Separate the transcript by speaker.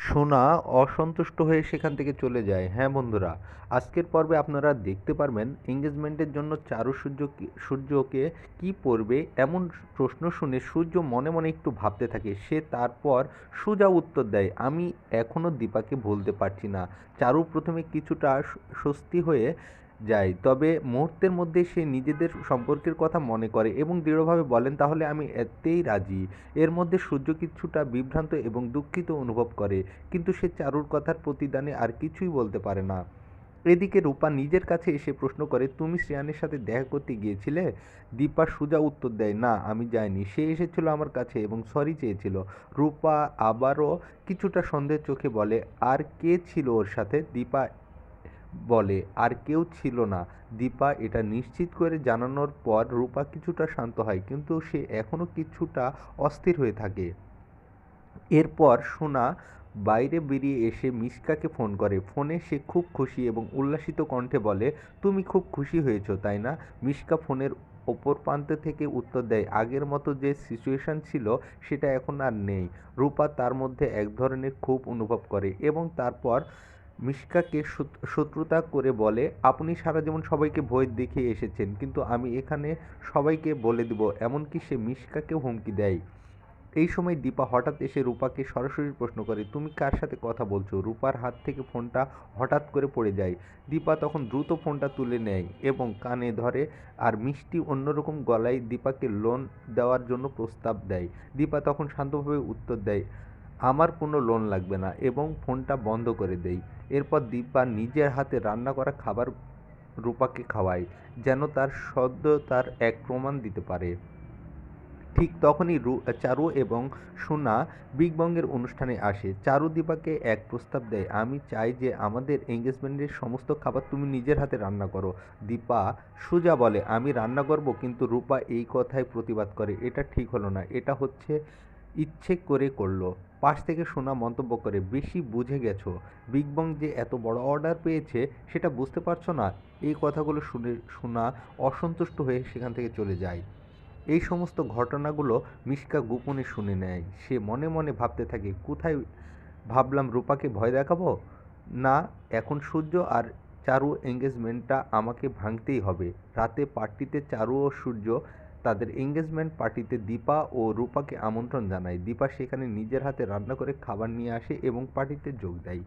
Speaker 1: সোনা অসন্তুষ্ট হয়ে সেখান থেকে চলে যায়। হ্যাঁ বন্ধুরা, আজকের পর্বে আপনারা দেখতে পারবেন এঙ্গেজমেন্টের জন্য চারু সূর্যকে কি পরবে এমন প্রশ্ন শুনে সূর্য মনে মনে একটু ভাবতে থাকে। সে তারপর সোজা উত্তর দেয়, আমি এখনও দীপাকে ভুলতে পারছি না। চারু প্রথমে কিছুটা স্বস্তি হয়ে যায়, তবে মুহূর্তের মধ্যে সে নিজেদের সম্পর্কের কথা মনে করে এবং দৃঢ়ভাবে বলেন, তাহলে আমি এতেই রাজি। এর মধ্যে সূর্য কিছুটা বিভ্রান্ত এবং দুঃখিত অনুভব করে, কিন্তু সে চারুর কথার প্রতিদানে আর কিছুই বলতে পারে না। এদিকে রূপা নিজের কাছে এসে প্রশ্ন করে, তুমি শ্রেয়ানের সাথে দেখা করতে গিয়েছিলে? দীপা সোজা উত্তর দেয়, না আমি যাইনি, সে এসেছিল আমার কাছে এবং সরি চেয়েছিল। রূপা আবারও কিছুটা সন্দেহের চোখে বলে, আর কে ছিল ওর সাথে? দীপা বলে, আর কেউ ছিল না। দীপা এটা নিশ্চিত করে জানানোর পর রূপা কিছুটা শান্ত হয়, কিন্তু সে এখনও কিছুটা অস্থির হয়ে থাকে। এরপর সোনা বাইরে বেরিয়ে এসে মিশকাকে ফোন করে। ফোনে সে খুব খুশি এবং উল্লাসিত কণ্ঠে বলে, তুমি খুব খুশি হয়েছো তাই না? মিশকা ফোনের ওপর প্রান্ত থেকে উত্তর দেয়, আগের মতো যে সিচুয়েশন ছিল সেটা এখন আর নেই। রূপা তার মধ্যে এক ধরনের ক্ষোভ অনুভব করে এবং তারপর মিশকাকে শত্রুতা করে বলে, আপনি সারা জীবন সবাইকে ভয় দেখিয়ে এসেছেন, কিন্তু আমি এখানে সবাইকে বলে দেব। এমনকি সে মিশকাকেও হুমকি দেয়। এই সময় দীপা হঠাৎ এসে রূপাকে সরাসরি প্রশ্ন করে, তুমি কার সাথে কথা বলছো? রূপার হাত থেকে ফোনটা হঠাৎ করে পড়ে যায়। দীপা তখন দ্রুত ফোনটা তুলে নেয় এবং কানে ধরে, আর মিষ্টি অন্যরকম গলায় দীপাকে লোন দেওয়ার জন্য প্রস্তাব দেয়। দীপা তখন শান্তভাবে উত্তর দেয়, আমার কোনো লোন লাগবে না, এবং ফোনটা বন্ধ করে দেয়। এরপর দীপা নিজের হাতে রান্না করা খাবার রূপাকে খাওয়ায়, যেন তার সদ্যতার এক প্রমাণ দিতে পারে। ঠিক তখনই চারু এবং সোনা বিগ বংয়ের অনুষ্ঠানে আসে। চারু দীপাকে এক প্রস্তাব দেয়, আমি চাই যে আমাদের এঙ্গেজমেন্টের সমস্ত খাবার তুমি নিজের হাতে রান্না করো। দীপা সোজা বলে, আমি রান্না করব, কিন্তু রূপা এই কথায় প্রতিবাদ করে, এটা ঠিক হলো না, এটা হচ্ছে ইচ্ছে করে করলো। পাশ থেকে সোনা মন্তব্য করে, বেশি বুঝে গেছো, বিগ বং যে এত বড় অর্ডার পেয়েছে সেটা বুঝতে পারছো না? এই কথাগুলো শুনে সোনা অসন্তুষ্ট হয়ে সেখান থেকে চলে যায়। এই সমস্ত ঘটনাগুলো মিশকা গোপনে শুনে নেয়। সে মনে মনে ভাবতে থাকে, কোথায় ভাবলাম রূপাকে ভয় দেখাবো? না, এখন সূর্য আর চারু এঙ্গেজমেন্টটা আমাকে ভাঙতেই হবে। রাতে পার্টিতে চারু ও সূর্য তাদের এঙ্গেজমেন্ট পার্টিতে দীপা ও রূপাকে আমন্ত্রণ জানায়। দীপা সেখানে নিজের হাতে রান্না করে খাবার নিয়ে আসে এবং পার্টিতে যোগ দেয়।